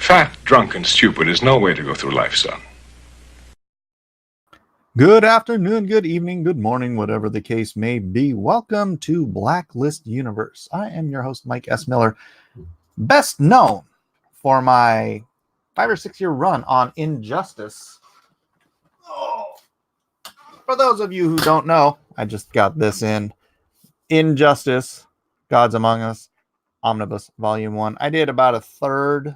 Fat, drunk, and stupid is no way to go through life, son. Good afternoon, good evening, good morning, whatever the case may be. Welcome to Blacklist Universe. I am your host, Mike S. Miller, best known for my 5 or 6 year run on Injustice. For those of you who don't know, I just got this in Injustice, Gods Among Us, Omnibus, Volume 1. I did about a third,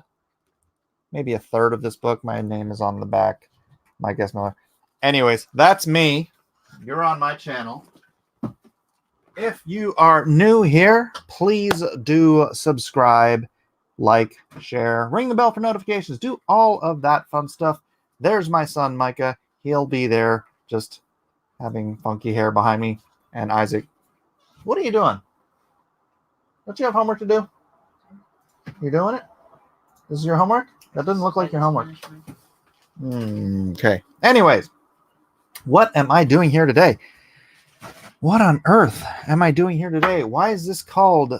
maybe a third of this book. My name is on the back, Mike S. Miller. Anyways, that's me. You're on my channel. If you are new here, please do subscribe, like, share, ring the bell for notifications, do all of that fun stuff. There's my son, Micah. He'll be there just having funky hair behind me. And Isaac, what are you doing? Don't you have homework to do? You doing it? This is your homework? That doesn't look like your homework. Okay. Anyways. What am I doing here today? What on earth am I doing here today? Why is this called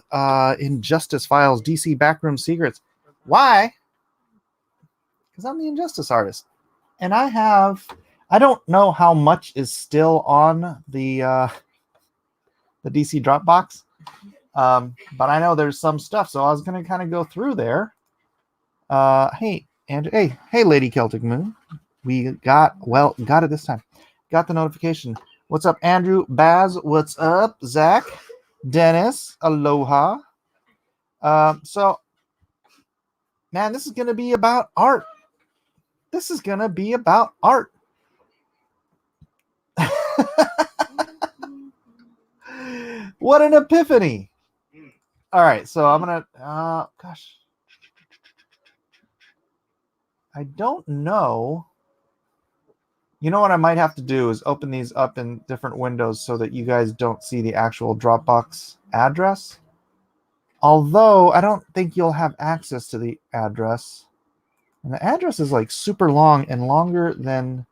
Injustice Files DC Backroom Secrets? Why? Because I'm the Injustice artist. And I don't know how much is still on the DC Dropbox. But I know there's some stuff. So I was going to kind of go through there. Hey, Andrew. Hey, Lady Celtic Moon. We got it this time. Got the notification. What's up, Andrew? Baz, what's up? Zach, Dennis, aloha. So, man, this is going to be about art. This is going to be about art. What an epiphany. All right, so I'm going to, gosh. I don't know. You know what I might have to do is open these up in different windows so that you guys don't see the actual Dropbox address. Although I don't think you'll have access to the address. And the address is like super long and longer than...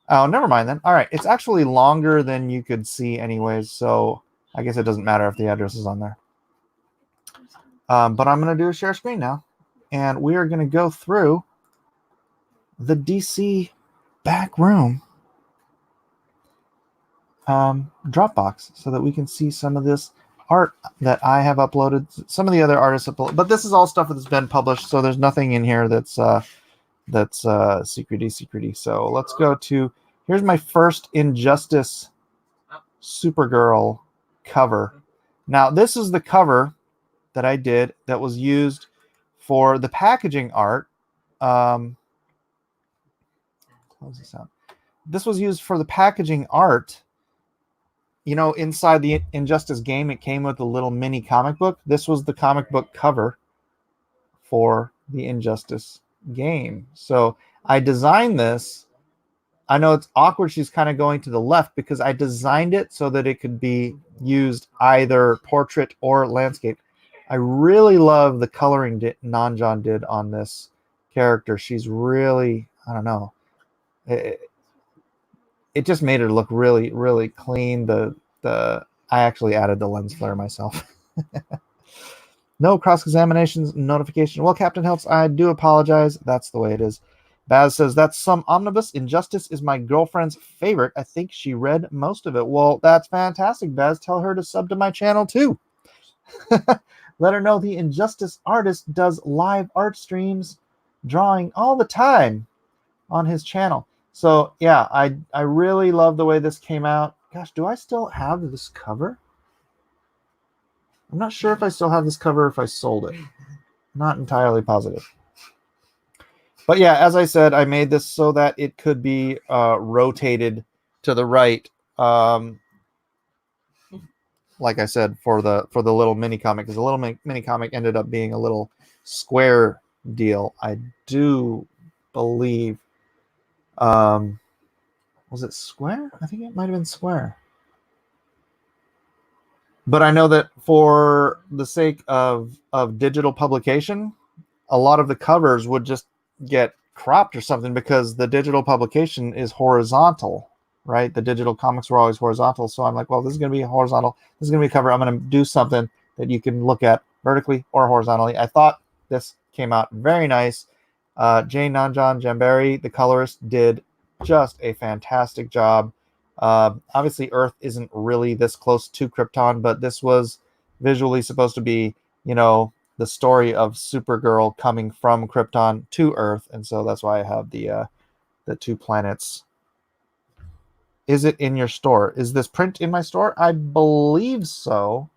Oh, never mind then. All right, it's actually longer than you could see anyways, so I guess it doesn't matter if the address is on there. But I'm going to do a share screen now. And we are going to go through the DC Backroom Dropbox so that we can see some of this art that I have uploaded. Some of the other artists uploaded, but this is all stuff that's been published, so there's nothing in here that's secrety. So let's go to, here's my first Injustice Supergirl cover. Now this is the cover that I did that was used for the packaging art. Close this out. This was used for the packaging art. You know, inside the Injustice game, it came with a little mini comic book. This was the comic book cover for the Injustice game. So I designed this. I know it's awkward. She's kind of going to the left because I designed it so that it could be used either portrait or landscape. I really love the coloring Non-John did on this character. She's really, I don't know. It just made her look really, really clean. I actually added the lens flare myself. No cross-examinations notification. Well, Captain Helps, I do apologize. That's the way it is. Baz says, that's some omnibus. Injustice is my girlfriend's favorite. I think she read most of it. Well, that's fantastic, Baz. Tell her to sub to my channel, too. Let her know the Injustice artist does live art streams, drawing all the time on his channel. So, yeah, I really love the way this came out. Gosh, do I still have this cover? I'm not sure if I still have this cover, if I sold it. Not entirely positive. But yeah, as I said, I made this so that it could be rotated to the right. Like I said, for the little mini comic, because the little mini comic ended up being a little square deal. I do believe, was it square? I think it might have been square. But I know that for the sake of digital publication, a lot of the covers would just get cropped or something because the digital publication is horizontal, right? The digital comics were always horizontal. So I'm like, well, this is going to be horizontal. This is going to be a cover. I'm going to do something that you can look at vertically or horizontally. I thought this came out very nice. Jane Nanjan Jambari, the colorist, did just a fantastic job. Obviously, Earth isn't really this close to Krypton, but this was visually supposed to be, the story of Supergirl coming from Krypton to Earth, and so that's why I have the 2 planets. Is it in your store? Is this print in my store? I believe so.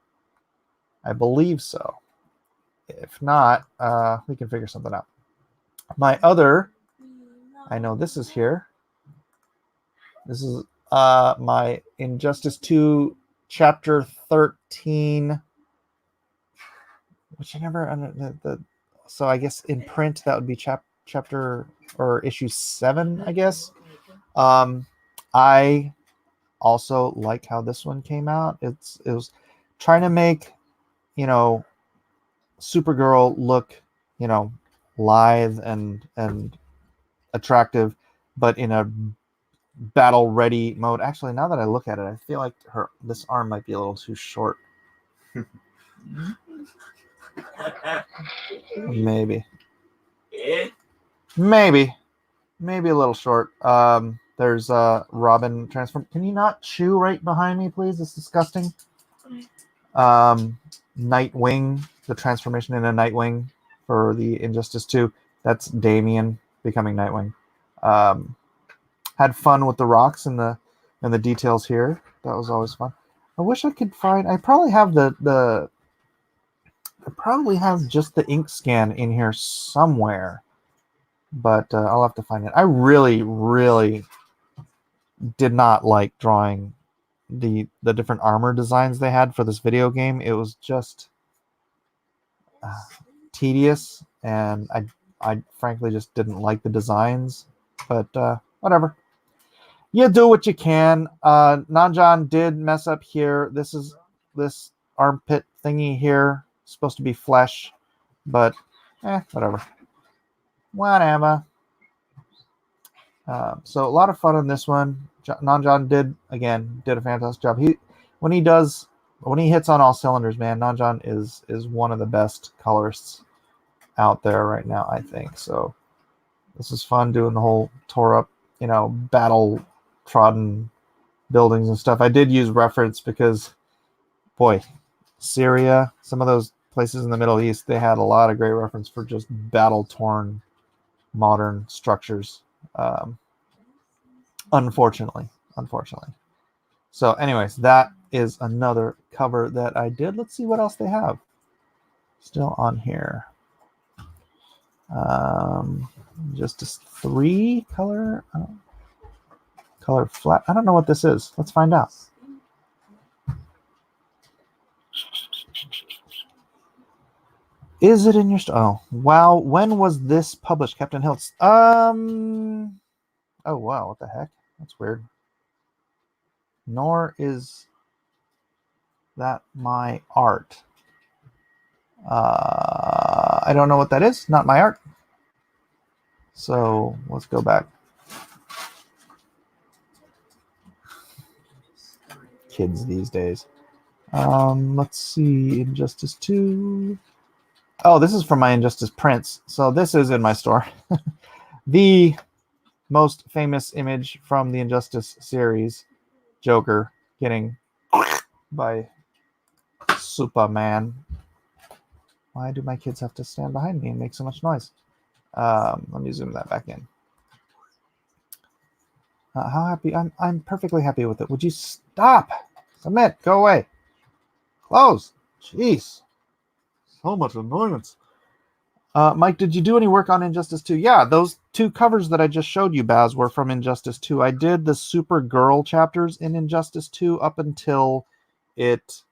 If not, we can figure something out. My other, I know this is here. This is my Injustice 2 Chapter 13, which I never, so I guess in print that would be chapter or issue 7, I guess. I also like how this one came out. It was trying to make, Supergirl look, lithe and attractive, but in a battle ready mode. Actually, now that I look at it, I feel like this arm might be a little too short. Maybe a little short. There's Robin transform. Can you not chew right behind me, please? It's disgusting. Nightwing, the transformation into Nightwing for the Injustice 2. That's Damian becoming Nightwing. Had fun with the rocks and the details here. That was always fun. I wish I could find. I probably have I probably have just the ink scan in here somewhere, but I'll have to find it. I really, really did not like drawing the different armor designs they had for this video game. It was just tedious, and I frankly just didn't like the designs, but whatever. You do what you can. Nanjan did mess up here. This armpit thingy here is supposed to be flesh, but whatever. So a lot of fun on this one. Nanjan did a fantastic job. When he hits on all cylinders, man, Nanjan is one of the best colorists out there right now, I think. So this is fun doing the whole tore up, battle trodden buildings and stuff. I did use reference because, boy, Syria, some of those places in the Middle East, they had a lot of great reference for just battle torn modern structures. Unfortunately. So anyways, that is another cover that I did. Let's see what else they have still on here. Just 3 color flat. I don't know what this is. Let's find out. Is it in your store? Oh, wow. When was this published, Captain Hiltz? Oh, wow. What the heck? That's weird. Nor is that my art. I don't know what that is. Not my art. So let's go back. Kids these days. Let's see. Injustice 2. Oh, this is from my Injustice prints. So this is in my store. The most famous image from the Injustice series, Joker getting by Superman. Why do my kids have to stand behind me and make so much noise? Let me zoom that back in. How happy? I'm perfectly happy with it. Would you stop? Submit. Go away. Close. Jeez. So much annoyance. Mike, did you do any work on Injustice 2? Yeah, those 2 covers that I just showed you, Baz, were from Injustice 2. I did the Supergirl chapters in Injustice 2 up until it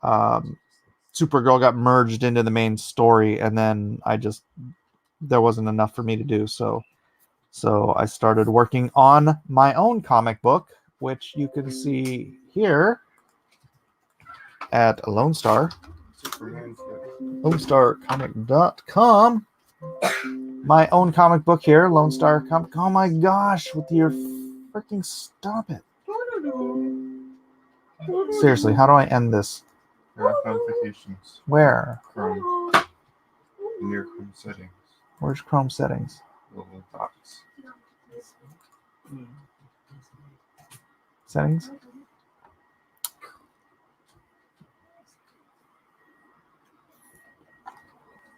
Supergirl got merged into the main story, and then there wasn't enough for me to do, so I started working on my own comic book, which you can see here at Lone Star. LoneStarComic.com. My own comic book here, Lone Star Comic. Oh my gosh, with your freaking stop it. Seriously, how do I end this? There are notifications. Where? In your Chrome settings. Where's Chrome settings? Little dots. Settings?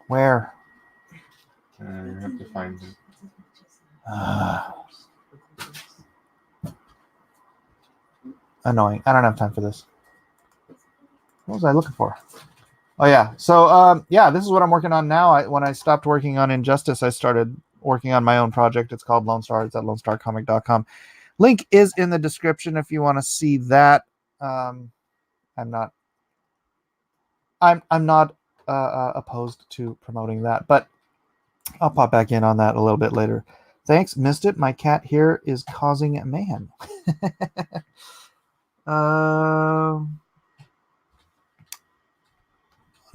Where? You have to find it. Annoying. I don't have time for this. What was I looking for? Oh, yeah. So, yeah, this is what I'm working on now. When I stopped working on Injustice, I started working on my own project. It's called Lone Star. It's at lonestarcomic.com. Link is in the description if you want to see that. I'm not opposed to promoting that, but I'll pop back in on that a little bit later. Thanks. Missed it. My cat here is causing mayhem.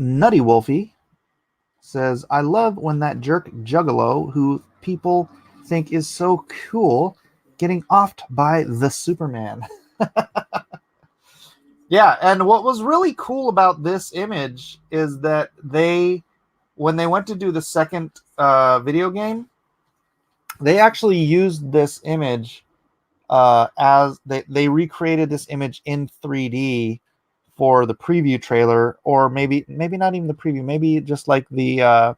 Nutty Wolfie says, I love when that jerk Juggalo, who people think is so cool, getting offed by the Superman. Yeah, and what was really cool about this image is that when they went to do the second video game, they actually used this image as they recreated this image in 3D for the preview trailer, or maybe not even the preview, maybe just like the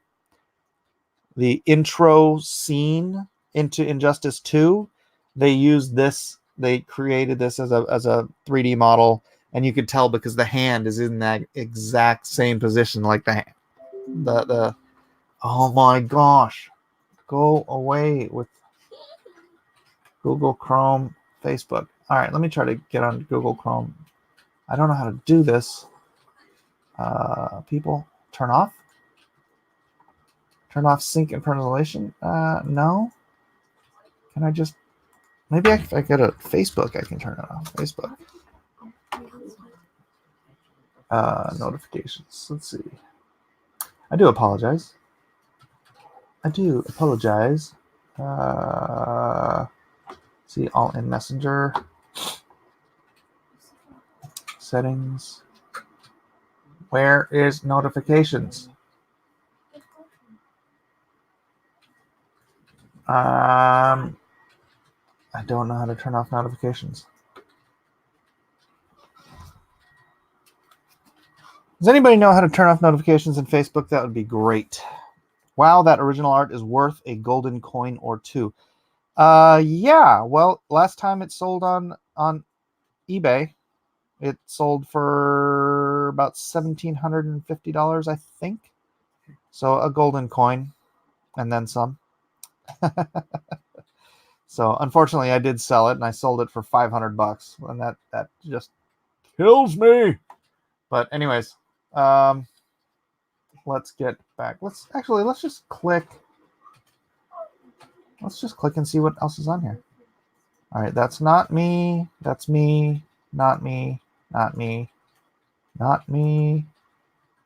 intro scene into Injustice 2. They used this, they created this as a 3D model, and you could tell because the hand is in that exact same position, like the oh my gosh, go away with Google Chrome, Facebook. All right, let me try to get on Google Chrome. I don't know how to do this. People, turn off sync and personalization. No. Can I just, maybe if I get a Facebook, I can turn it off. Facebook. Notifications. Let's see. I do apologize. See, all in Messenger. Settings. Where is notifications? I don't know how to turn off notifications. Does anybody know how to turn off notifications in Facebook? That would be great. Wow, that original art is worth a golden coin or two. Yeah, well, last time it sold on eBay, it sold for about $1,750, I think. So a golden coin and then some. So unfortunately, I did sell it, and I sold it for $500, and that just kills me. But anyways, let's get back. Let's just click. Let's just click and see what else is on here. All right, that's not me. That's me. Not me. Not me. Not me.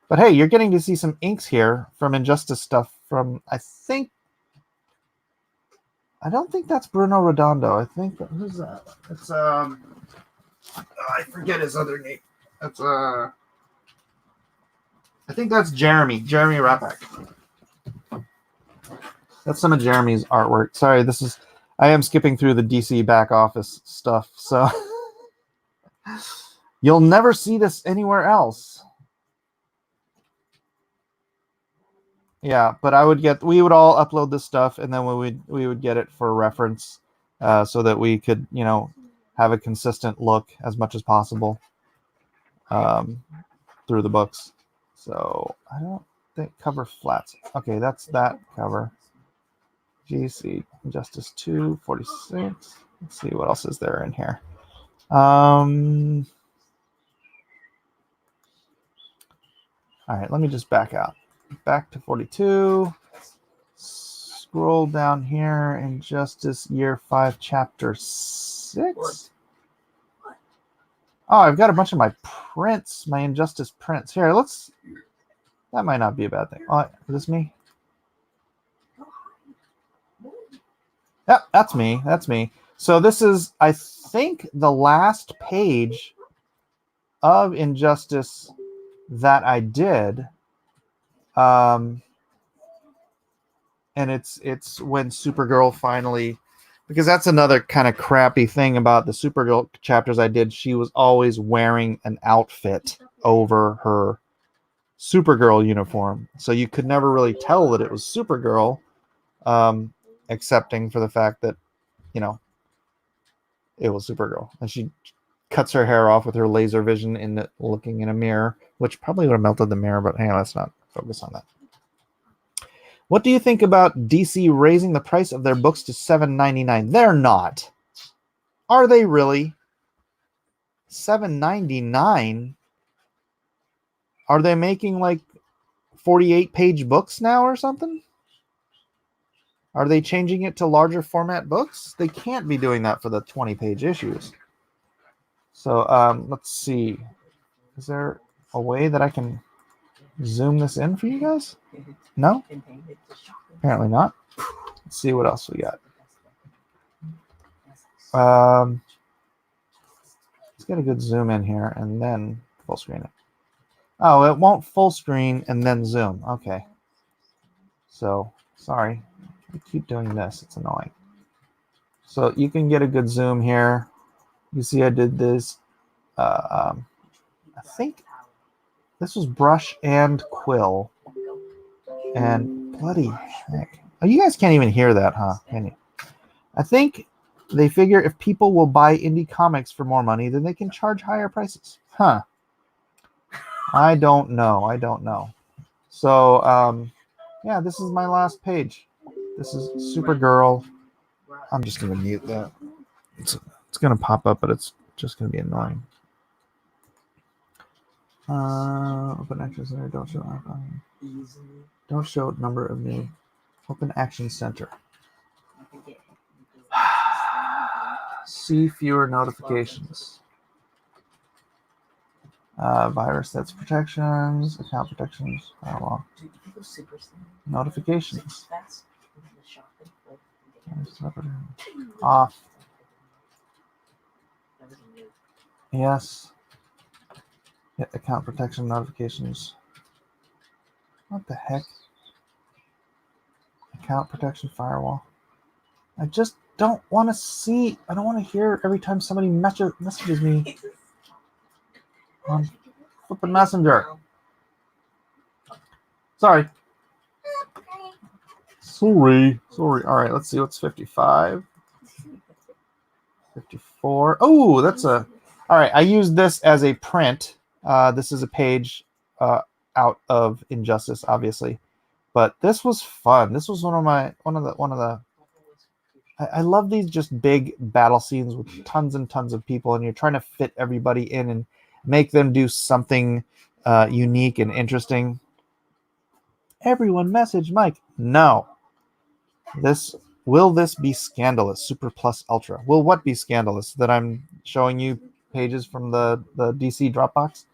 But hey, you're getting to see some inks here from Injustice stuff from, I don't think that's Bruno Redondo. I think, who's that? It's I forget his other name. That's I think that's Jeremy Rapak. That's some of Jeremy's artwork. Sorry, I am skipping through the DC back office stuff, so you'll never see this anywhere else. Yeah, but we would all upload this stuff, and then we would get it for reference, so that we could, have a consistent look as much as possible through the books. So I don't think cover flats. Okay, that's that cover. GC Justice 246. Let's see what else is there in here. All right, let me just back out. Back to 42. Scroll down here. Injustice Year 5, Chapter 6. Oh, I've got a bunch of my prints, my Injustice prints. Here, that might not be a bad thing. Oh, is this me? Yep, that's me. That's me. So this is, I think, the last page of Injustice that I did. and it's when Supergirl finally, because that's another kind of crappy thing about the Supergirl chapters I did. She was always wearing an outfit over her Supergirl uniform, so you could never really tell that it was Supergirl, excepting for the fact that, you know, it was Supergirl, and she cuts her hair off with her laser vision in looking in a mirror, which probably would have melted the mirror, but hey, let's not focus on that. What do you think about DC raising the price of their books to $7.99? They're not. Are they really? $7.99? Are they making like 48-page books now or something? Are they changing it to larger format books? They can't be doing that for the 20-page issues. So let's see. Is there a way that I can zoom this in for you guys? No? Apparently not. Let's see what else we got. Let's get a good zoom in here and then full screen it. Oh, it won't full screen and then zoom. Okay. So, sorry. I keep doing this. It's annoying. So you can get a good zoom here. You see I did this. I think this was brush and quill. And bloody heck. Oh, you guys can't even hear that, huh? Can you? I think they figure if people will buy indie comics for more money, then they can charge higher prices. Huh. I don't know. So, yeah, this is my last page. This is Supergirl. I'm just going to mute that. It's going to pop up, but it's just going to be annoying. Open Action Center. Don't show number of new. Open Action Center. See fewer notifications. Virus sets protections, account protections. Oh, well. Notifications. Off. Yes. Hit account protection notifications. What the heck? Account protection firewall. I just don't want to see. I don't want to hear every time somebody messages me on flipping Messenger. Sorry. Sorry. All right, let's see what's 55. 54. Oh, that's a... All right, I used this as a print. This is a page out of Injustice, obviously. But this was fun. This was one of the I love these just big battle scenes with tons and tons of people, and you're trying to fit everybody in and make them do something unique and interesting. Everyone message Mike. No. Will this be scandalous? Super Plus Ultra. Will what be scandalous? That I'm showing you pages from the DC Dropbox?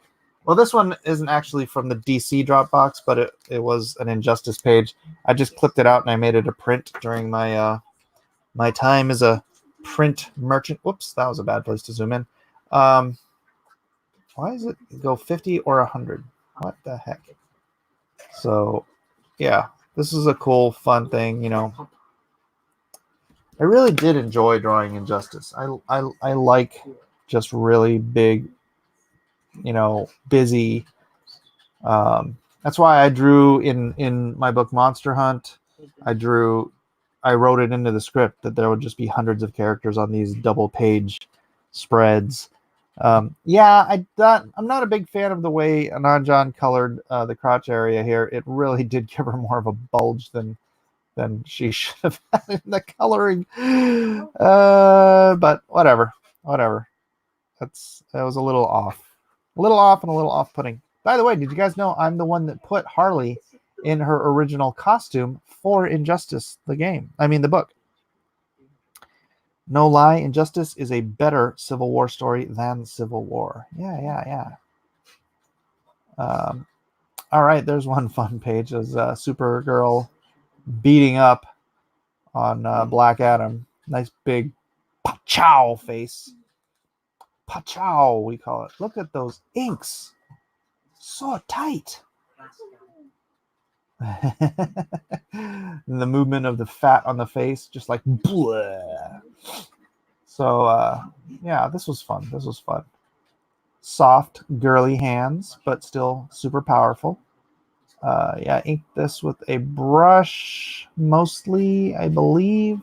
Well, this one isn't actually from the DC Dropbox, but it was an Injustice page. I just clipped it out and I made it a print during my my time as a print merchant. Whoops, that was a bad place to zoom in. Why does it go 50 or 100? What the heck? So, yeah, this is a cool, fun thing, you know. I really did enjoy drawing Injustice. I like just really big, you know, busy. That's why I drew in my book Monster Hunt. I wrote it into the script that there would just be hundreds of characters on these double page spreads. Yeah, I'm not a big fan of the way Ananjan colored the crotch area here. It really did give her more of a bulge than she should have had in the coloring. But whatever. That was a little off and a little off-putting. By the way, did you guys know I'm the one that put Harley in her original costume for Injustice, the book? No lie, Injustice is a better Civil War story than Civil War. Yeah. All right, there's one fun page. Is Supergirl beating up on Black Adam. Nice big pachow face. Pachow, we call it. Look at those inks. So tight. And the movement of the fat on the face, just like bleh. So yeah, this was fun. This was fun. Soft, girly hands, but still super powerful. Yeah, ink this with a brush, mostly, I believe.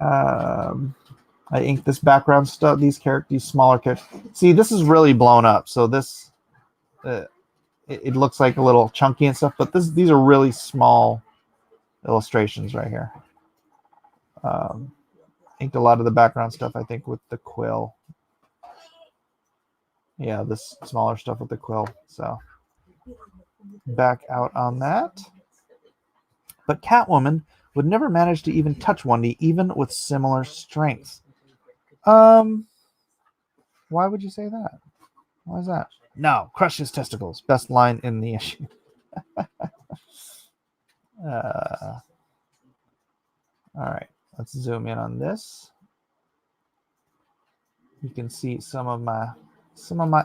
I inked this background stuff, these smaller characters. See, this is really blown up, so this it looks like a little chunky and stuff, but these are really small illustrations right here. Inked a lot of the background stuff, I think, with the quill. Yeah, this smaller stuff with the quill. So back out on that. But Catwoman would never manage to even touch Wendy, even with similar strength. Why would you say that? Why is that? No, crush his testicles. Best line in the issue. All right, let's zoom in on this. You can see some of my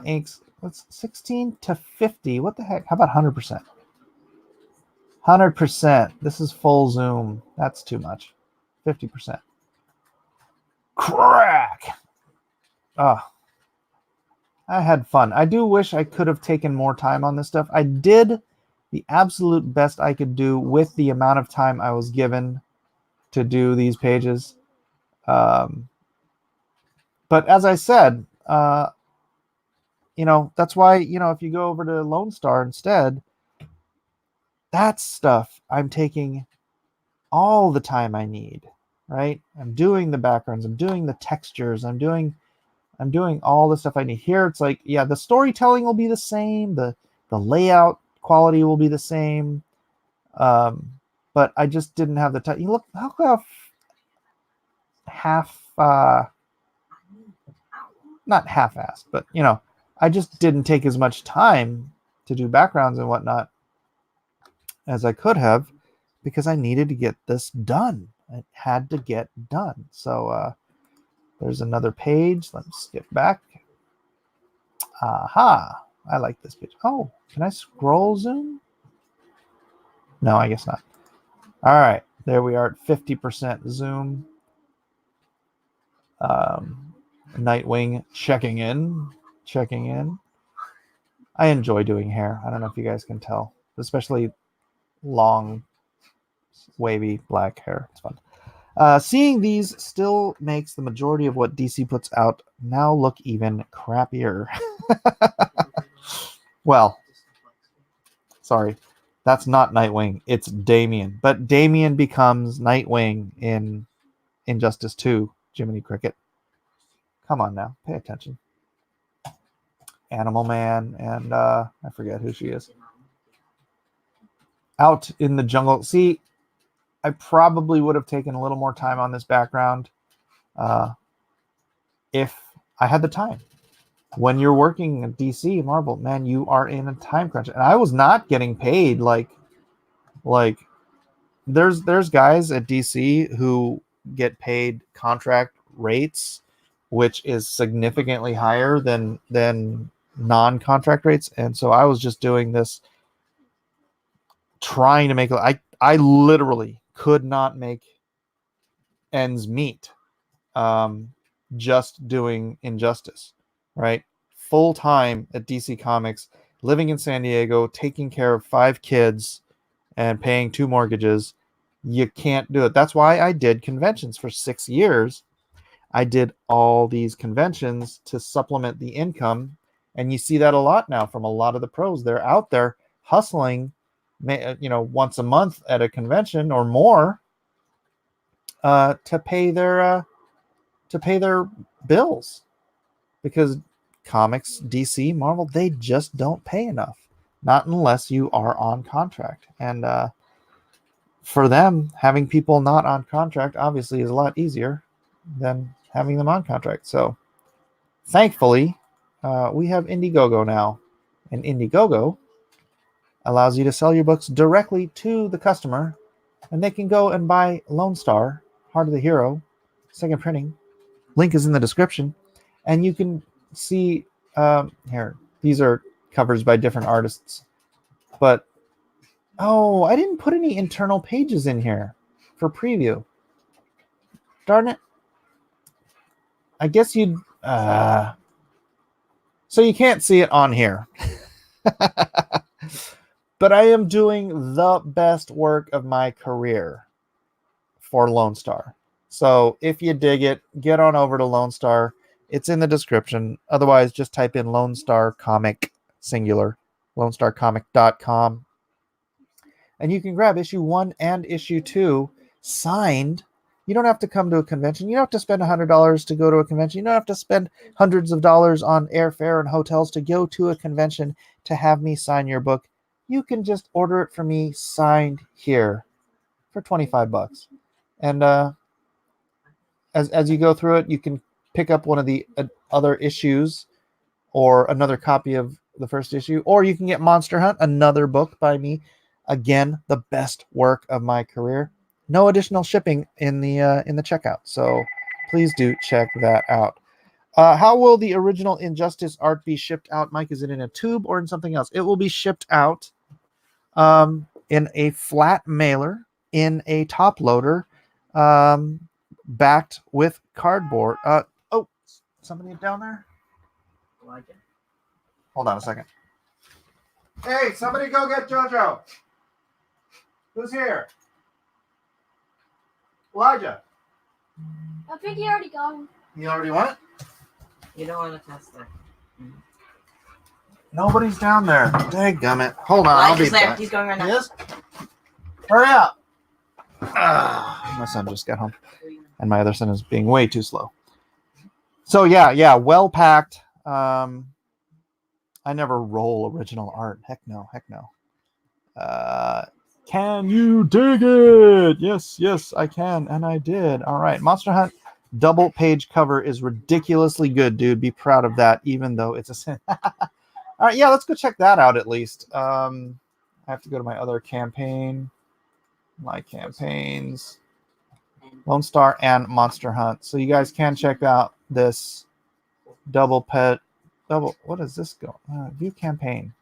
inks. Let's 16 to 50. What the heck? How about 100%? 100%. This is full zoom. That's too much. 50%. Crack. Oh, I had fun. I do wish I could have taken more time on this stuff. I did the absolute best I could do with the amount of time I was given to do these pages. But as I said, that's why, if you go over to Lone Star instead, that's stuff I'm taking all the time I need, right? I'm doing the backgrounds, I'm doing the textures, I'm doing all the stuff I need. Here it's like, yeah, the storytelling will be the same, the layout quality will be the same, but I just didn't have the time. You look how not half-assed, but I just didn't take as much time to do backgrounds and whatnot as I could have, because I needed to get this done. It had to get done. So there's another page. Let's skip back. Aha! I like this page. Oh, can I scroll zoom? No, I guess not. All right, there we are at 50% zoom. Nightwing checking in. I enjoy doing hair. I don't know if you guys can tell, especially long, wavy black hair. It's fun. Seeing these still makes the majority of what DC puts out now look even crappier. Well, sorry, that's not Nightwing. It's Damian. But Damian becomes Nightwing in Injustice 2, Jiminy Cricket. Come on now, pay attention. Animal Man, and I forget who she is. Out in the jungle. See, I probably would have taken a little more time on this background if I had the time. When you're working at DC, Marvel, man, you are in a time crunch. And I was not getting paid like there's guys at DC who get paid contract rates, which is significantly higher than non-contract rates. And so I was just doing this, trying to make I literally could not make ends meet just doing Injustice, right? Full time at DC Comics, living in San Diego, taking care of 5 kids and paying 2 mortgages. You can't do it. That's why I did conventions for 6 years. I did all these conventions to supplement the income, and you see that a lot now from a lot of the pros. They're out there hustling, once a month at a convention or more to pay their bills, because comics, DC, Marvel, they just don't pay enough, not unless you are on contract. And for them, having people not on contract obviously is a lot easier than having them on contract. So thankfully, we have Indiegogo now, and Indiegogo allows you to sell your books directly to the customer, and they can go and buy Lone Star, Heart of the Hero, second printing. Link is in the description, and you can see here. These are covers by different artists, but Oh, I didn't put any internal pages in here for preview. Darn it. I guess you'd... so you can't see it on here. But I am doing the best work of my career for Lone Star. So if you dig it, get on over to Lone Star. It's in the description. Otherwise, just type in Lone Star Comic, singular, lonestarcomic.com. And you can grab issue 1 and issue 2 signed. You don't have to come to a convention. You don't have to spend $100 to go to a convention. You don't have to spend hundreds of dollars on airfare and hotels to go to a convention to have me sign your book. You can just order it for me signed here for $25. And as you go through it, you can pick up one of the other issues or another copy of the first issue, or you can get Monster Hunt, another book by me. Again, the best work of my career. No additional shipping in the checkout, so please do check that out. How will the original Injustice art be shipped out, Mike? Is it in a tube or in something else? It will be shipped out in a flat mailer, in a top loader, backed with cardboard. Oh, somebody down there? Hold on a second. Hey, somebody go get JoJo. Who's here? Elijah. I think he already got him. You already went? You don't want to test that. Nobody's down there. Dadgummit. Hold on, I'll be back. He's going right now. He is? Hurry up. My son just got home. And my other son is being way too slow. So yeah, well packed. I never roll original art. Heck no. Can you dig it? Yes, I can, and I did. All right, Monster Hunt double page cover is ridiculously good, dude. Be proud of that, even though it's a sin. All right, yeah, let's go check that out at least. I have to go to my other campaign. My campaigns. Lone Star and Monster Hunt. So you guys can check out this double. What is this go? View campaign.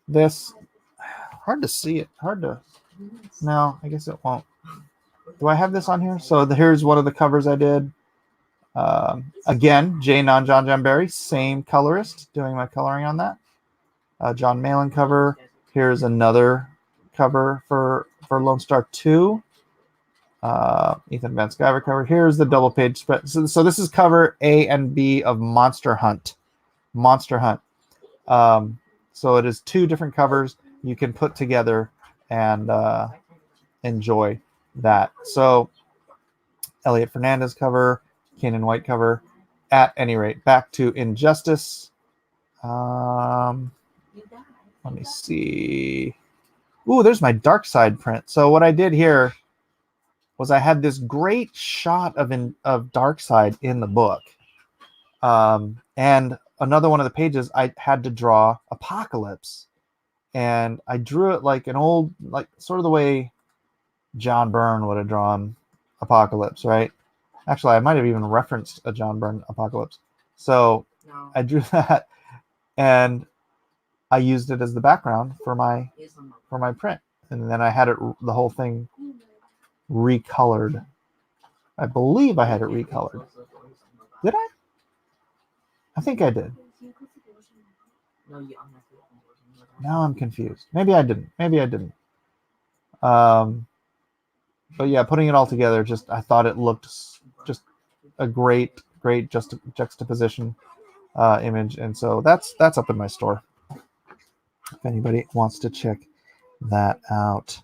This hard to see it. No, I guess it won't. Do I have this on here? So here's one of the covers I did. Again, J. Non-John Jamberry, same colorist, doing my coloring on that. John Malin cover. Here's another cover for Lone Star 2. Ethan Van Sciver cover. Here's the double page spread. So this is cover A and B of Monster Hunt. So it is 2 different covers you can put together and enjoy that. So Elliot Fernandez cover, Kenan White cover. At any rate, back to Injustice. Let me see. Ooh, there's my Darkseid print. So what I did here was I had this great shot of Darkseid in the book. And another one of the pages, I had to draw Apocalypse. And I drew it like an old, like sort of the way John Byrne would have drawn Apocalypse, right? Actually, I might have even referenced a John Byrne Apocalypse. So No. I drew that, and I used it as the background for my print. And then I had it, the whole thing recolored. I believe I had it recolored. Did I? I think I did. Now I'm confused. Maybe I didn't. But yeah, putting it all together, I thought it looked just a great juxtaposition image, and so that's up in my store. If anybody wants to check that out.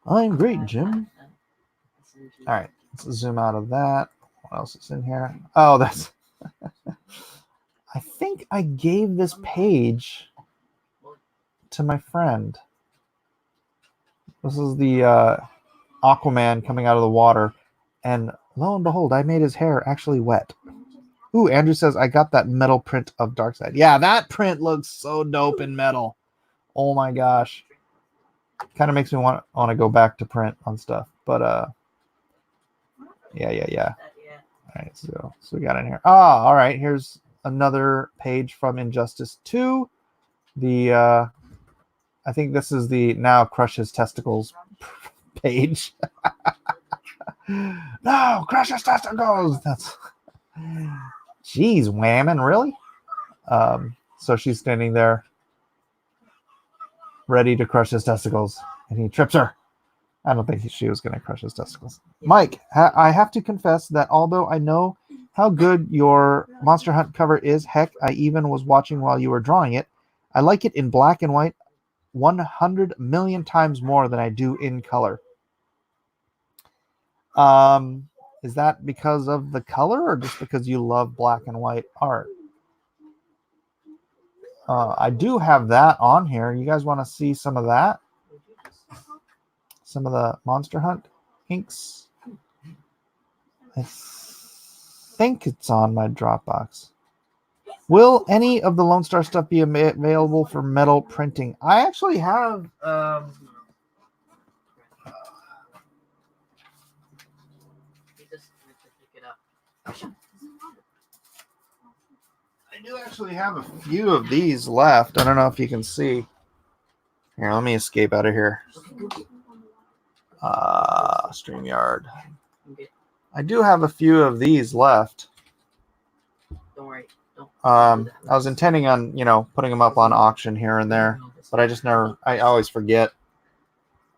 I'm great, Jim. All right, let's zoom out of that. What else is in here? Oh, that's. I think I gave this page to my friend. This is the Aquaman coming out of the water, and lo and behold, I made his hair actually wet. Ooh, Andrew says I got that metal print of Darkseid. Yeah, that print looks so dope in metal. Oh my gosh, kind of makes me want to go back to print on stuff. But yeah. All right, so we got in here. All right. Here's another page from Injustice 2. The I think this is the now crush his testicles page. No, crush his testicles. That's jeez, whammon, really? So she's standing there ready to crush his testicles, and he trips her. I don't think she was going to crush his testicles. Mike, I have to confess that although I know how good your Monster Hunt cover is, heck, I even was watching while you were drawing it, I like it in black and white 100 million times more than I do in color. Is that because of the color or just because you love black and white art? I do have that on here. You guys want to see some of that? Some of the Monster Hunt inks. I think it's on my Dropbox. Will any of the Lone Star stuff be available for metal printing? I actually have. I do actually have a few of these left. I don't know if you can see. Here, let me escape out of here. StreamYard. I do have a few of these left. Don't worry. I was intending on, putting them up on auction here and there, but I always forget.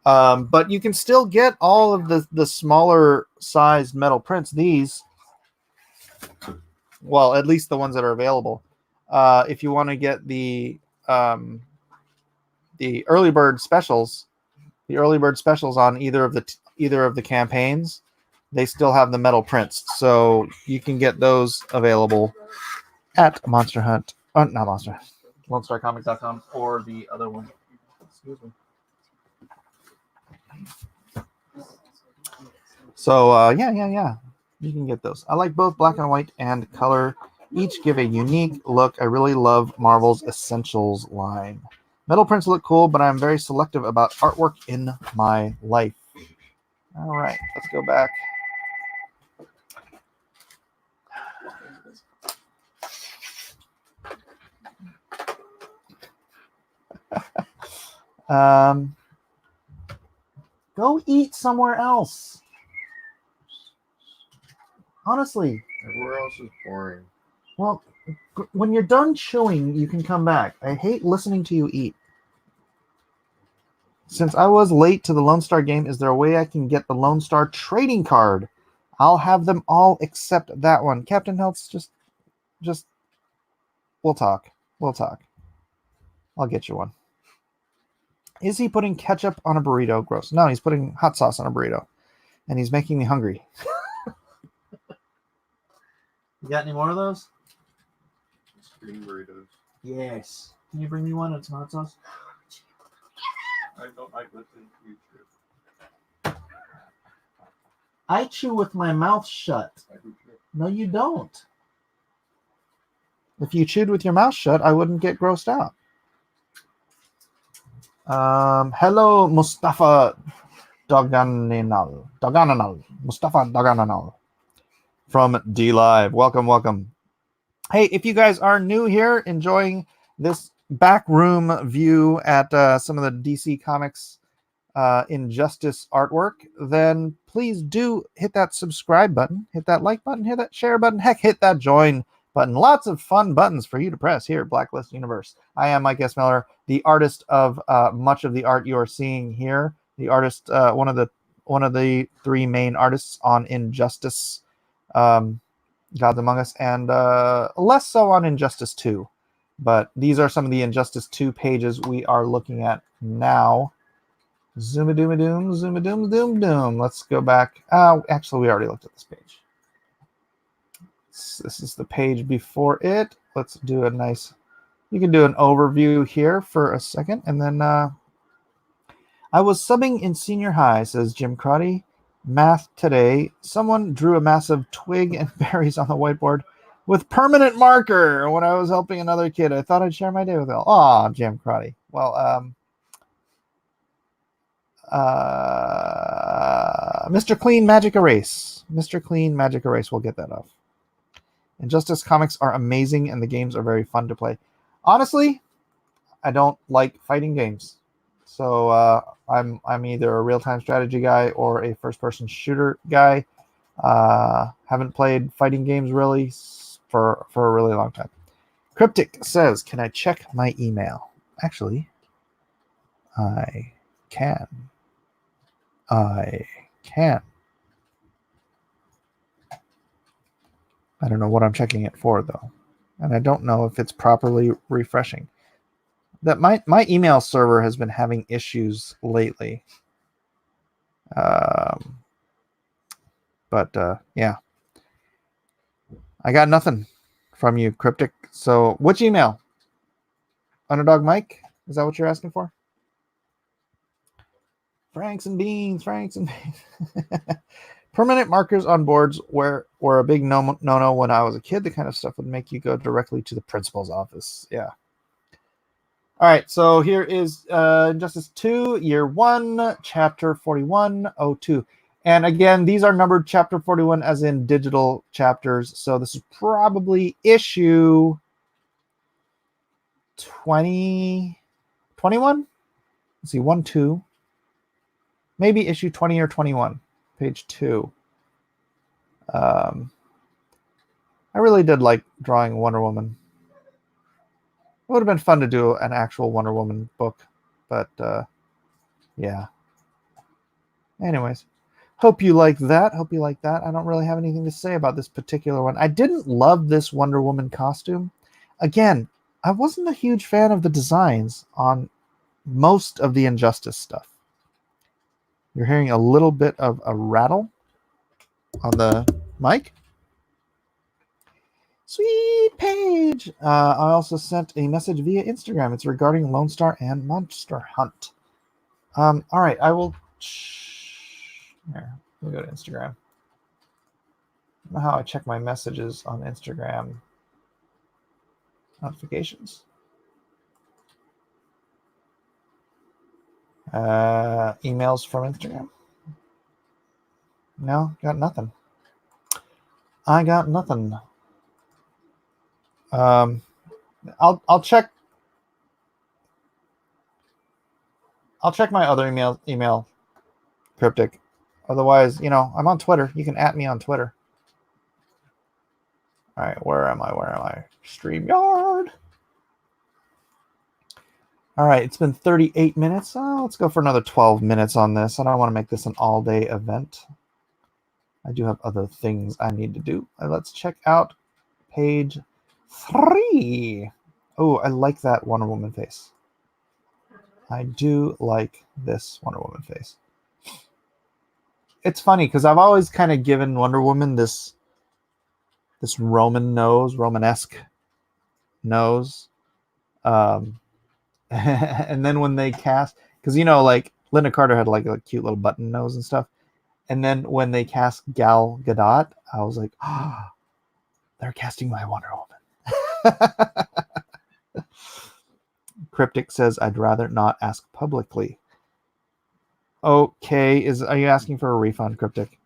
But you can still get all of the smaller sized metal prints. These, well, at least the ones that are available. If you want to get the early bird specials, on either of the campaigns, they still have the metal prints, so you can get those available at Monster Hunt. Not Monster Hunt, LoneStarComics.com, or the other one. Excuse me. So yeah, you can get those. I like both black and white and color. Each give a unique look. I really love Marvel's Essentials line. Metal prints look cool, but I'm very selective about artwork in my life. All right, let's go back. Go eat somewhere else. Honestly. Everywhere else is boring. Well, when you're done chewing, you can come back. I hate listening to you eat. Since I was late to the Lone Star game, is there a way I can get the Lone Star trading card? I'll have them all except that one. Captain Helts, just we'll talk. I'll get you one. Is he putting ketchup on a burrito? Gross. No, he's putting hot sauce on a burrito. And he's making me hungry. You got any more of those? Green burritos. Yes. Can you bring me one and some hot sauce? I don't like listening to you chew. I chew with my mouth shut. I do chew. No, you don't. If you chewed with your mouth shut, I wouldn't get grossed out. Hello, Mustafa Dogananal. Mustafa Dogananal from D Live. Welcome. Hey, if you guys are new here, enjoying this backroom view at some of the DC Comics Injustice artwork, then please do hit that subscribe button, hit that like button, hit that share button, heck, hit that join button. Lots of fun buttons for you to press here at Blacklist Universe. I am Mike S. Miller, the artist of much of the art you are seeing here. The artist, one of the three main artists on Injustice, Gods Among Us, and less so on Injustice 2. But these are some of the Injustice 2 pages we are looking at now. Zoom-a-doom-a-doom. Let's go back. Actually, we already looked at this page. This is the page before it. Let's do a nice... You can do an overview here for a second. And then I was subbing in senior high, says Jim Crotty. Math today. Someone drew a massive twig and berries on the whiteboard with permanent marker when I was helping another kid. I thought I'd share my day with all. Aw, Jim Crotty. Well, Mr. Clean Magic Erase. Mr. Clean Magic Erase. We'll get that off. Injustice comics are amazing, and the games are very fun to play. Honestly, I don't like fighting games. So I'm either a real-time strategy guy or a first-person shooter guy. Haven't played fighting games really for a really long time. Cryptic says, "Can I check my email?" Actually, I can. I can. I don't know what I'm checking it for though, and I don't know if it's properly refreshing. That my email server has been having issues lately. But yeah, I got nothing from you, Cryptic. So which email? Underdog Mike? Is that what you're asking for? Franks and beans. Permanent markers on boards were a big no when I was a kid. The kind of stuff would make you go directly to the principal's office. Yeah. All right, so here is Injustice 2, Year 1, Chapter 4102. And again, these are numbered Chapter 41 as in digital chapters. So this is probably issue 20, 21? Let's see, 1, 2. Maybe issue 20 or 21, page 2. I really did like drawing Wonder Woman. It would have been fun to do an actual Wonder Woman book, but yeah. Anyways, hope you like that. I don't really have anything to say about this particular one. I didn't love this Wonder Woman costume. Again, I wasn't a huge fan of the designs on most of the Injustice stuff. You're hearing a little bit of a rattle on the mic. Sweet Paige. I also sent a message via Instagram. It's regarding Lone Star and Monster Hunt. All right, I will. Here, let me go to Instagram. I don't know how I check my messages on Instagram. Notifications. Emails from Instagram. No, got nothing. I got nothing. I'll check. I'll check my other email Cryptic. Otherwise, I'm on Twitter. You can @ me on Twitter. All right, where am I? StreamYard. All right, it's been 38 minutes. Let's go for another 12 minutes on this. I don't want to make this an all-day event. I do have other things I need to do. Let's check out page 3. Oh, I like that Wonder Woman face. I do like this Wonder Woman face. It's funny because I've always kind of given Wonder Woman this Roman nose, Romanesque nose. And then when they cast, because like Linda Carter had like a cute little button nose and stuff. And then when they cast Gal Gadot, I was like, they're casting my Wonder Woman. Cryptic says, I'd rather not ask publicly. Okay, are you asking for a refund, Cryptic?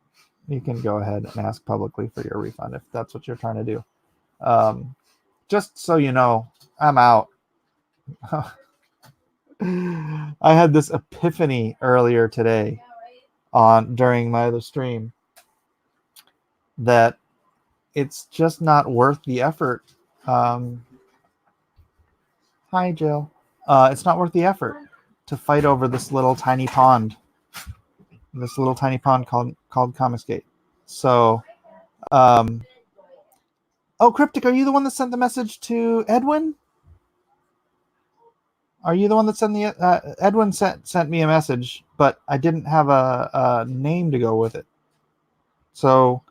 You can go ahead and ask publicly for your refund if that's what you're trying to do. Just so you know, I'm out. I had this epiphany earlier today during my other stream that it's just not worth the effort. Hi, Jill. It's not worth the effort to fight over this little tiny pond. This little tiny pond called Comicsgate. So, Cryptic, are you the one that sent the message to Edwin? Are you the one that sent the Edwin sent me a message, but I didn't have a name to go with it. So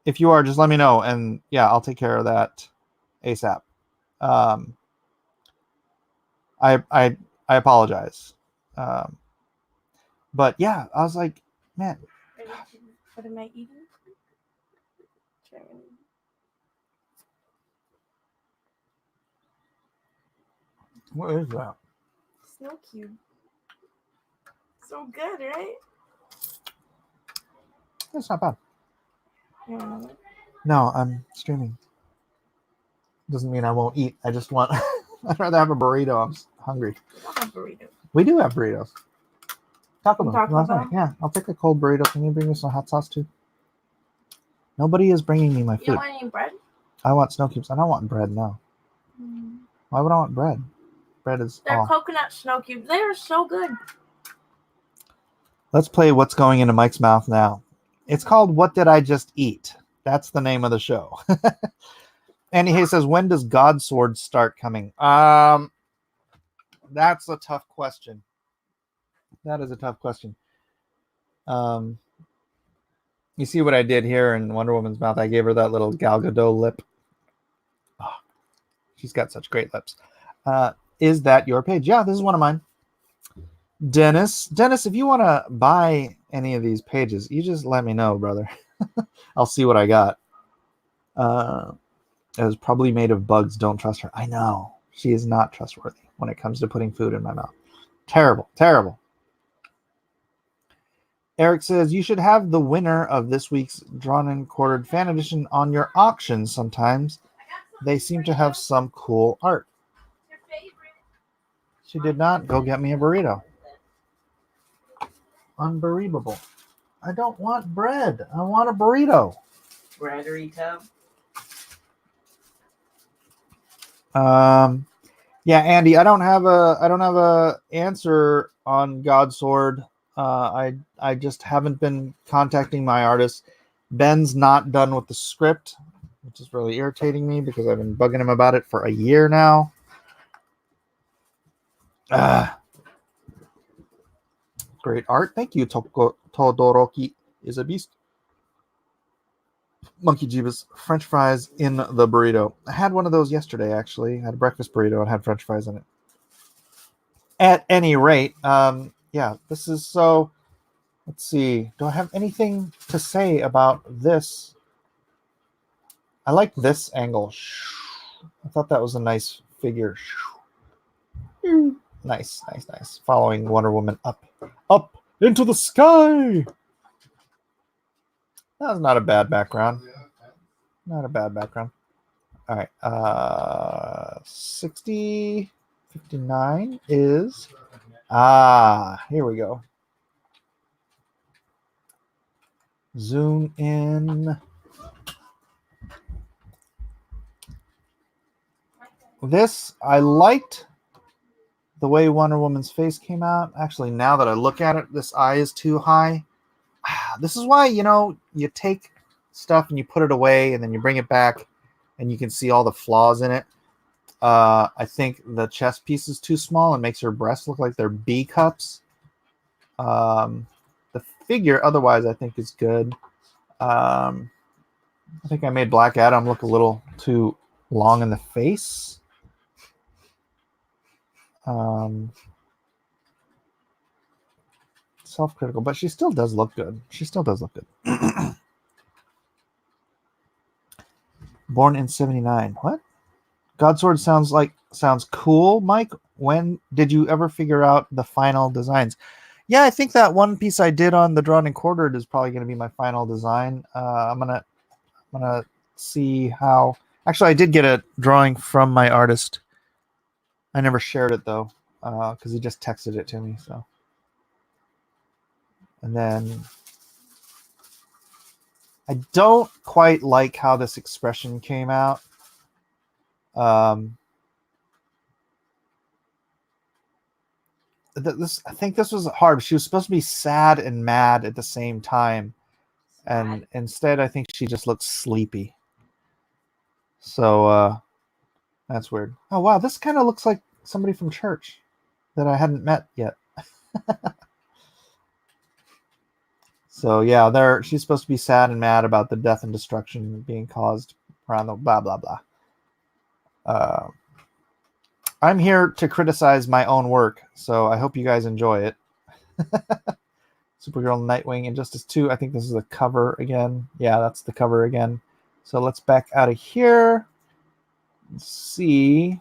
if you are, just let me know, and yeah, I'll take care of that ASAP. I apologize. But yeah, I was like, man. What am I eating? What is that? Snow cube. So good, right? That's not bad. Yeah. No, I'm streaming. Doesn't mean I won't eat. I just want I'd rather have a burrito. I'm hungry. We don't have burritos. We do have burritos. Taco Bell. Taco last night. Bell? Yeah, I'll take a cold burrito. Can you bring me some hot sauce too? Nobody is bringing me my You don't food. want any bread? I want snow cubes. I don't want bread. No. Why would I want bread? Bread is They're all. coconut snow cubes. They are so good. Let's play What's Going Into Mike's Mouth Now. It's called What Did I Just Eat? That's the name of the show. And he says, when does God Sword start coming? That's a tough question. That is a tough question. You see what I did here in Wonder Woman's mouth? I gave her that little Gal Gadot lip. Oh, she's got such great lips. Is that your page? Yeah, this is one of mine. Dennis, if you want to buy any of these pages, you just let me know, brother. I'll see what I got. It was probably made of bugs. Don't trust her. I know. She is not trustworthy when it comes to putting food in my mouth. Terrible, terrible. Eric says, you should have the winner of this week's Drawn and Quartered Fan Edition on your auction sometimes. They seem to have some cool art. She did not. Go get me a burrito. Unbelievable. I don't want bread. I want a burrito. Breadery tub. Yeah, Andy, I don't have a answer on God Sword. I just haven't been contacting my artist. Ben's not done with the script, which is really irritating me because I've been bugging him about it for a year now. Great art. Thank you, Todoroki is a beast. Monkey Jeebus, French fries in the burrito. I had one of those yesterday, actually. I had a breakfast burrito and had French fries in it. At any rate, yeah, this is so... Let's see. Do I have anything to say about this? I like this angle. I thought that was a nice figure. Nice. Following Wonder Woman up into the sky. That was not a bad background. Not a bad background. All right. 60, 59 is... here we go. Zoom in. This, I liked the way Wonder Woman's face came out. Actually, now that I look at it, this eye is too high. This is why, you take stuff and you put it away and then you bring it back and you can see all the flaws in it. I think the chest piece is too small and makes her breasts look like they're B cups. The figure, otherwise, I think is good. I think I made Black Adam look a little too long in the face. Self-critical, but she still does look good. Born in 79. What? Godsword sounds cool, Mike. When did you ever figure out the final designs? Yeah, I think that one piece I did on the Drawn and Quartered is probably going to be my final design. I'm gonna see how. Actually, I did get a drawing from my artist. I never shared it though, because he just texted it to me. So, and then I don't quite like how this expression came out. I think this was hard. She was supposed to be sad and mad at the same time, and instead I think she just looks sleepy. So that's weird. Oh wow, this kind of looks like somebody from church that I hadn't met yet. So yeah, she's supposed to be sad and mad about the death and destruction being caused around the blah blah blah. I'm here to criticize my own work, so I hope you guys enjoy it. Supergirl, Nightwing, Injustice 2. I think this is the cover again. Yeah, that's the cover again. So let's back out of here. Let's see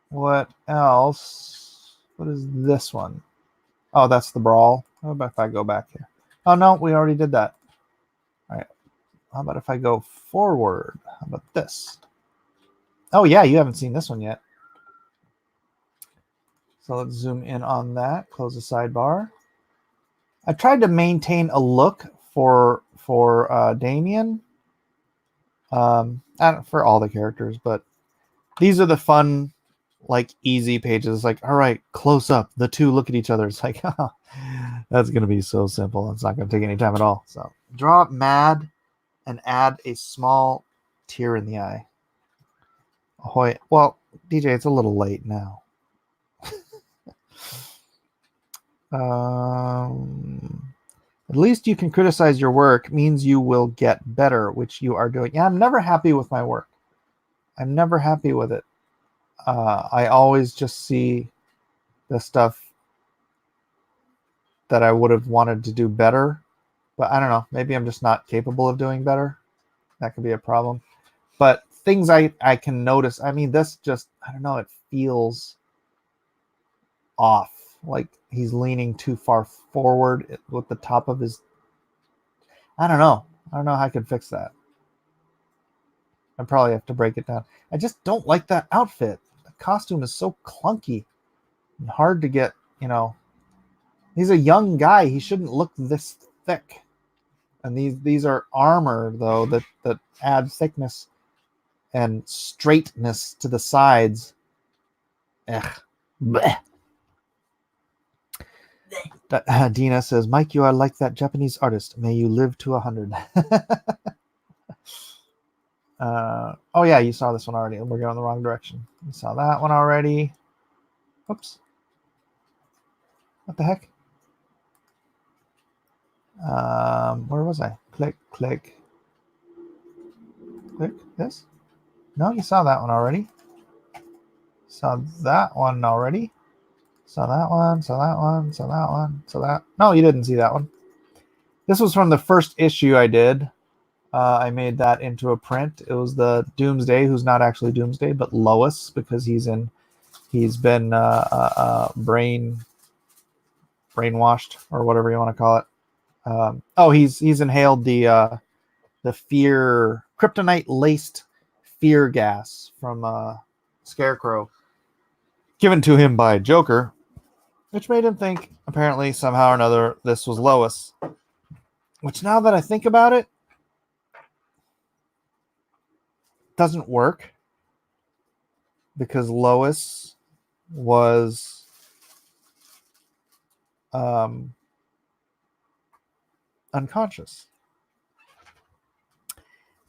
what else. What is this one? Oh, that's the Brawl. How about if I go back here? Oh, no, we already did that. All right. How about if I go forward? How about this? Oh, yeah, you haven't seen this one yet. So let's zoom in on that. Close the sidebar. I tried to maintain a look for Damien. For all the characters, but these are the fun, like easy pages. It's like, all right, close up. The two look at each other. It's like, oh, that's gonna be so simple. It's not gonna take any time at all. So draw up mad and add a small tear in the eye. Ahoy. Well, DJ, it's a little late now. At least you can criticize your work means you will get better, which you are doing. Yeah, I'm never happy with my work. I'm never happy with it. I always just see the stuff that I would have wanted to do better, but I don't know. Maybe I'm just not capable of doing better. That could be a problem. But things I can notice. I mean, this just, I don't know. It feels off. Like he's leaning too far forward with the top of his. I don't know. I don't know how I can fix that. I probably have to break it down. I just don't like that outfit. The costume is so clunky and hard to get, He's a young guy. He shouldn't look this thick. And these are armor, though, that add thickness and straightness to the sides. Ugh. Blech. Dina says, Mike, you are like that Japanese artist. May you live to 100. Oh, yeah, you saw this one already. We're going the wrong direction. You saw that one already. Oops. What the heck? Where was I? Click. Click this. No, you saw that one already. Saw that one already. Saw that one. Saw that one. Saw that one. Saw that. No, you didn't see that one. This was from the first issue I did. I made that into a print. It was the Doomsday, who's not actually Doomsday, but Lois, because he's been brainwashed, or whatever you want to call it. He's inhaled the fear kryptonite laced fear gas from Scarecrow, given to him by Joker, which made him think apparently somehow or another this was Lois. Which, now that I think about it, doesn't work, because Lois was unconscious.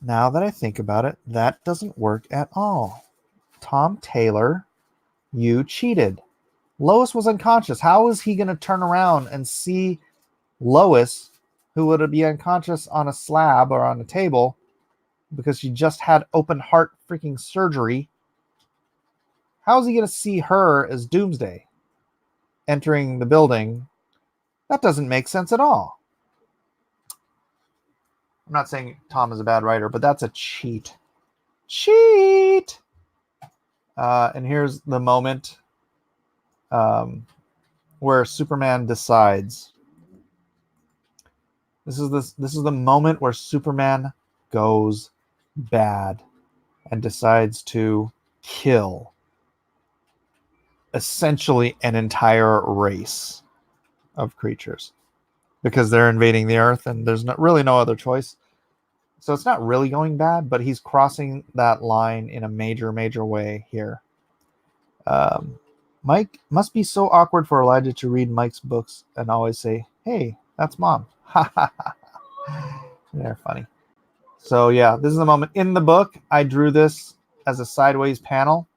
Now that I think about it, that doesn't work at all. Tom Taylor, you cheated. Lois was unconscious. How is he going to turn around and see Lois, who would be unconscious on a slab or on a table because she just had open heart freaking surgery? How is he going to see her as Doomsday entering the building? That doesn't make sense at all. I'm not saying Tom is a bad writer, but that's a cheat. Cheat! And here's the moment where Superman decides. This is the moment where Superman goes bad and decides to kill essentially an entire race of creatures, because they're invading the Earth and there's really no other choice. So it's not really going bad, but he's crossing that line in a major way here. Mike must be so awkward for Elijah to read Mike's books and always say, "Hey, that's Mom." They're funny. So yeah, this is the moment. In the book, I drew this as a sideways panel,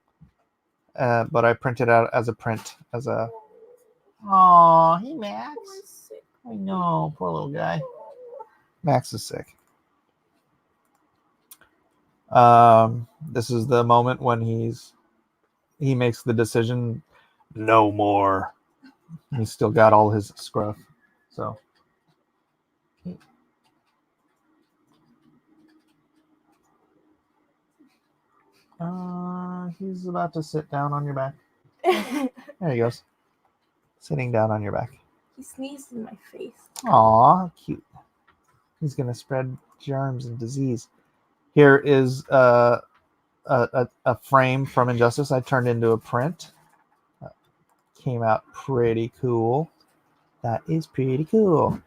but I printed out as a print, as a... Oh, hey, Max. I know, poor little guy. Max is sick. This is the moment when he makes the decision, no more. He's still got all his scruff. So he's about to sit down on your back. There he goes. Sitting down on your back. He sneezed in my face. Aw, cute. He's gonna spread germs and disease. Here is a frame from Injustice I turned into a print. came out pretty cool. That is pretty cool.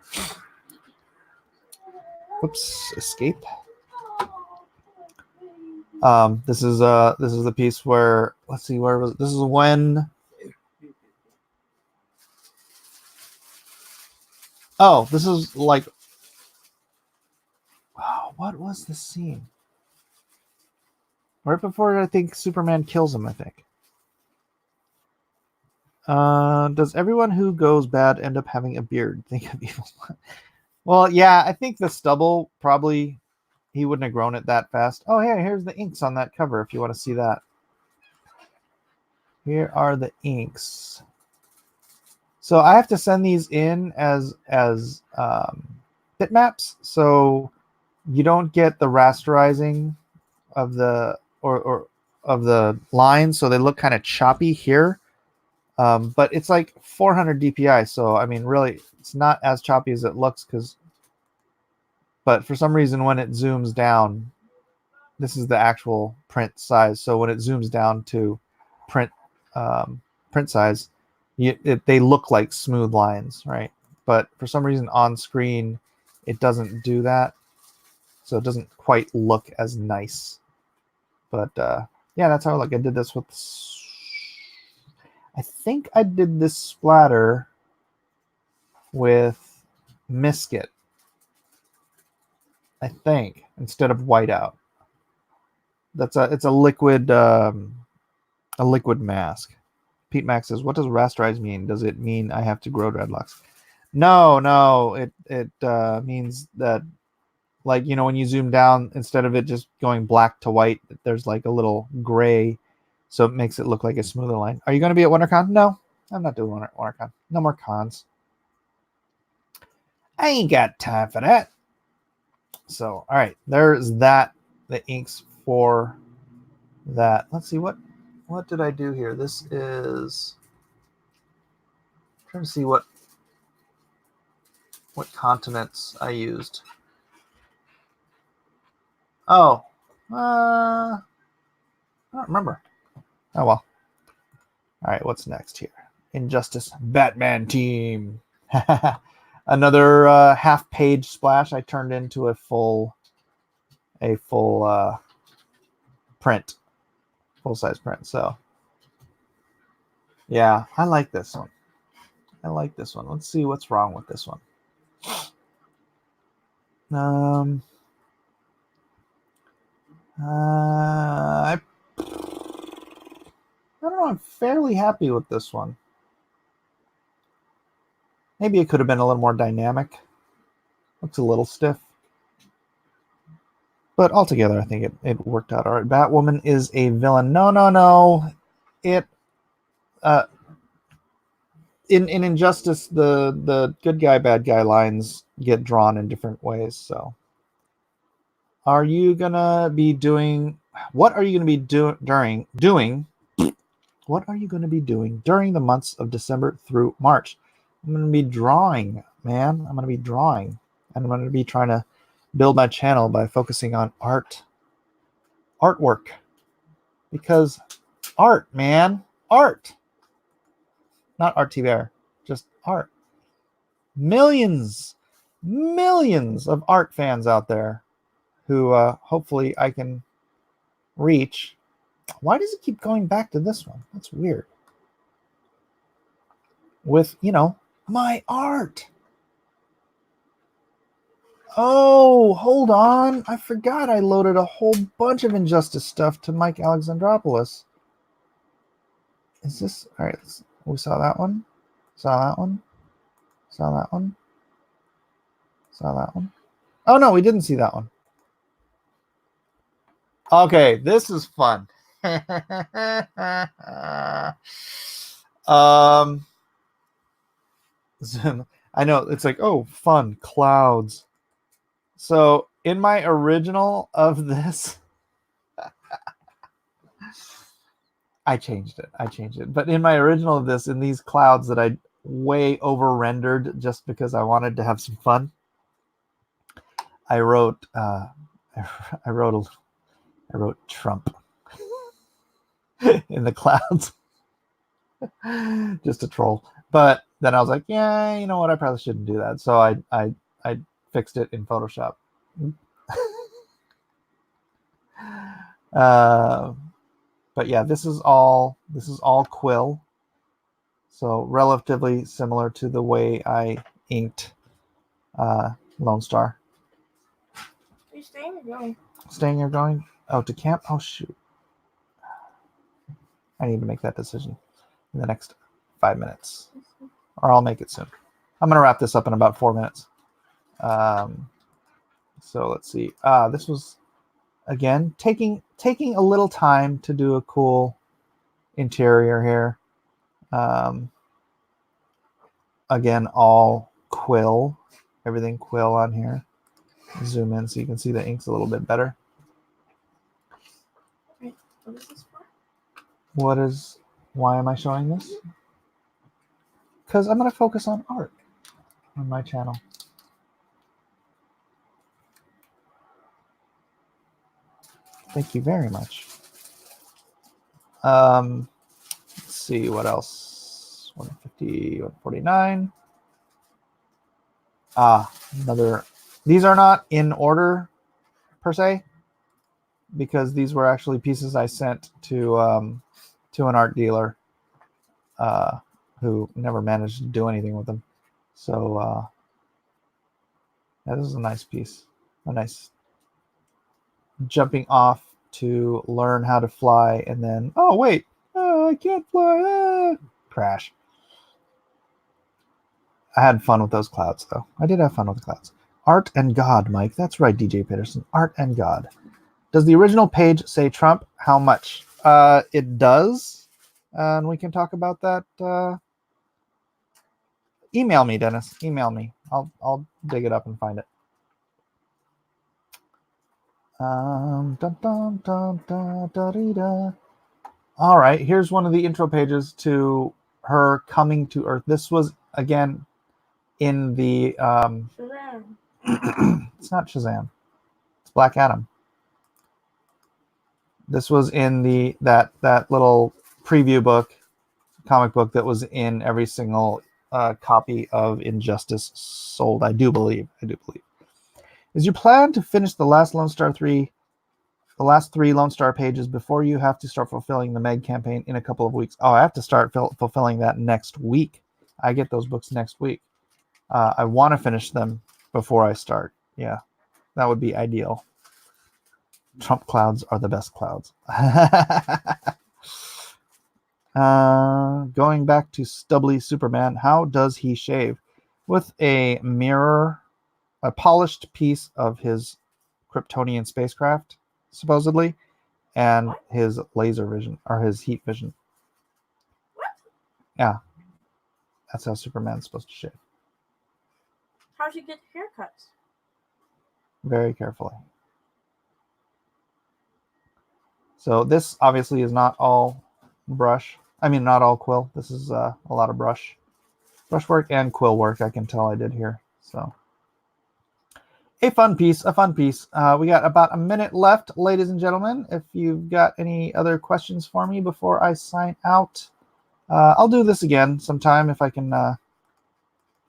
Whoops, escape. This is the piece where, let's see, where was it? This is when, oh, this is like, wow, what was the scene? Right before I think Superman kills him, I think. Does everyone who goes bad end up having a beard? Think of evil. Well, yeah, I think the stubble probably, he wouldn't have grown it that fast. Oh, yeah, here's the inks on that cover if you want to see that. Here are the inks. So I have to send these in as bitmaps, so you don't get the rasterizing of the or of the lines, so they look kind of choppy here. But it's like 400 DPI, so I mean, really, it's not as choppy as it looks. But for some reason, when it zooms down, this is the actual print size. So when it zooms down to print size, they look like smooth lines, right? But for some reason on screen, it doesn't do that, so it doesn't quite look as nice. But yeah, that's how I look. I did this with, I think I did this splatter with Misket, I think, instead of whiteout. It's a liquid mask. Pete Max says, "What does rasterize mean? Does it mean I have to grow dreadlocks?" No. It means that, like, you know, when you zoom down, instead of it just going black to white, there's like a little gray, so it makes it look like a smoother line. Are you going to be at WonderCon? No, I'm not doing WonderCon. No more cons. I ain't got time for that. So, all right, there's that. The inks for that. Let's see, what did I do here? This is, I'm trying to see what continents I used. Oh, I don't remember. Oh well. All right, what's next here? Injustice Batman team. Another half-page splash I turned into a full print, full-size print. So yeah, I like this one. Let's see what's wrong with this one. I don't know. I'm fairly happy with this one. Maybe it could have been a little more dynamic. Looks a little stiff. But altogether, I think it worked out all right. Batwoman is a villain. No. It in Injustice, the good guy, bad guy lines get drawn in different ways. So, are you gonna be doing? What are you gonna be doing? What are you gonna be doing during the months of December through March? I'm gonna be drawing, man. I'm gonna be drawing, and I'm gonna be trying to build my channel by focusing on artwork, because art, man, art, not art TBR, just art. Millions of art fans out there who hopefully I can reach. Why does it keep going back to this one? That's weird. With, you know, my art. Oh, hold on. I forgot I loaded a whole bunch of Injustice stuff to Mike Alexandropoulos. Is this... All right, we saw that one. Saw that one. Oh, no, we didn't see that one. Okay, this is fun. Zoom. I know, it's like, oh, fun, clouds. So in my original of this, I changed it. But in my original of this, in these clouds that I way over rendered just because I wanted to have some fun, I wrote Trump in the clouds. just to troll. But then I was like, yeah, you know what? I probably shouldn't do that. So I fixed it in Photoshop. But yeah, this is all quill. So relatively similar to the way I inked Lone Star. Are you staying or going? Staying or going? Oh, to camp? Oh, shoot. I need to make that decision in the next 5 minutes. Or I'll make it soon. I'm going to wrap this up in about 4 minutes. So let's see. This was, again, taking a little time to do a cool interior here. Again, all quill. Everything quill on here. Zoom in so you can see the inks a little bit better. Wait, what is this for? Why am I showing this? Because I'm going to focus on art on my channel. Thank you very much. Let's see what else. 150, 149. Another. These are not in order per se, because these were actually pieces I sent to an art dealer who never managed to do anything with them. So yeah, this is a nice piece. A nice jumping off to learn how to fly, and then, oh wait, I can't fly. Crash. I had fun with those clouds, though. I did have fun with the clouds. Art and God, Mike. That's right, DJ Peterson. Art and God. Does the original page say Trump? How much? It does. And we can talk about that. Email me, Dennis. Email me. I'll dig it up and find it. Dun, dun, dun, dun, da, dee, da. All right, here's one of the intro pages to her coming to Earth. This was, again, in the... Shazam. It's not Shazam. It's Black Adam. This was in that little preview book, comic book that was in every single copy of Injustice sold. I do believe. Is your plan to finish the last three Lone Star pages before you have to start fulfilling the Meg campaign in a couple of weeks? Oh, I have to start fulfilling that next week. I get those books next week. I want to finish them before I start. Yeah, that would be ideal. Trump clouds are the best clouds. Going back to Stubbly Superman, how does he shave? With a mirror, a polished piece of his Kryptonian spacecraft, supposedly, and his laser vision, or his heat vision. Yeah, that's how Superman's supposed to shave. How'd you get haircuts? Very carefully. So this obviously is not all brush. I mean, not all quill. This is a lot of brush work and quill work. I can tell I did here. So a fun piece. We got about a minute left, ladies and gentlemen. If you've got any other questions for me before I sign out, I'll do this again sometime if I can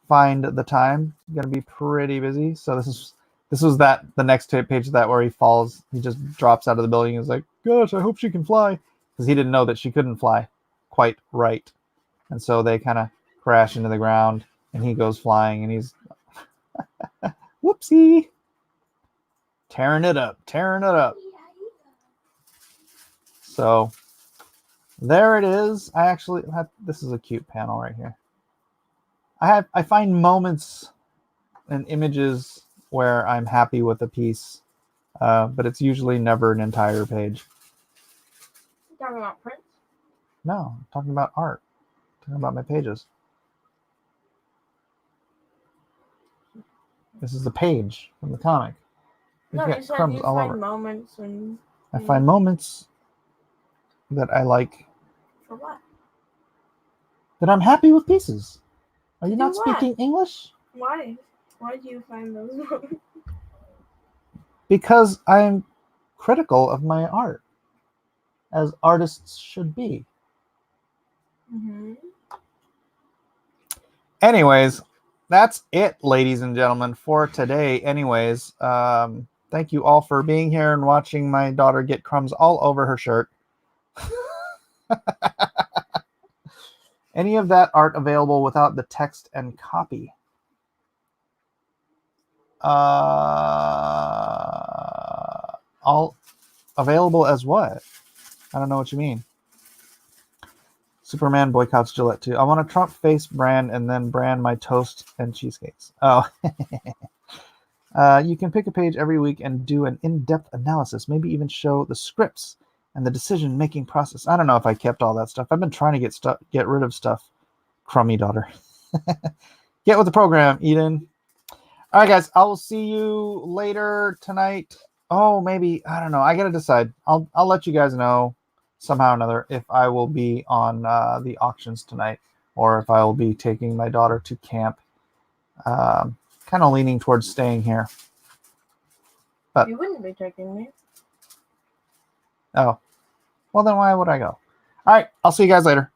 find the time. I'm gonna be pretty busy. So this was the next page of that where he falls. He just drops out of the building and is like, gosh, I hope she can fly. Because he didn't know that she couldn't fly quite right. And so they kind of crash into the ground and he goes flying and he's whoopsie. Tearing it up. So there it is. This is a cute panel right here. I find moments and images where I'm happy with a piece, but it's usually never an entire page. You talking about prints? No, I'm talking about art. I'm talking about my pages. This is the page from the comic. No, You've you got said crumbs you all find over. moments and... I find moments that I like. For what? That I'm happy with pieces. Are you Do not what? speaking English? Why? Why do you find those moments? Because I'm critical of my art, as artists should be. Mm-hmm. Anyways, that's it, ladies and gentlemen, for today. Anyways, thank you all for being here and watching my daughter get crumbs all over her shirt. Any of that art available without the text and copy? All available as what? I don't know what you mean. Superman boycotts Gillette too. I want a Trump face brand and then brand my toast and cheesecakes. Oh. You can pick a page every week and do an in-depth analysis, maybe even show the scripts and the decision-making process. I don't know if I kept all that stuff. I've been trying to get rid of stuff. Crummy daughter. Get with the program, Eden. All right, guys. I will see you later tonight. Oh, maybe. I don't know. I got to decide. I'll let you guys know somehow or another if I will be on the auctions tonight or if I will be taking my daughter to camp. Kind of leaning towards staying here. But You wouldn't be taking me. oh, well then why would I go? All right, I'll see you guys later.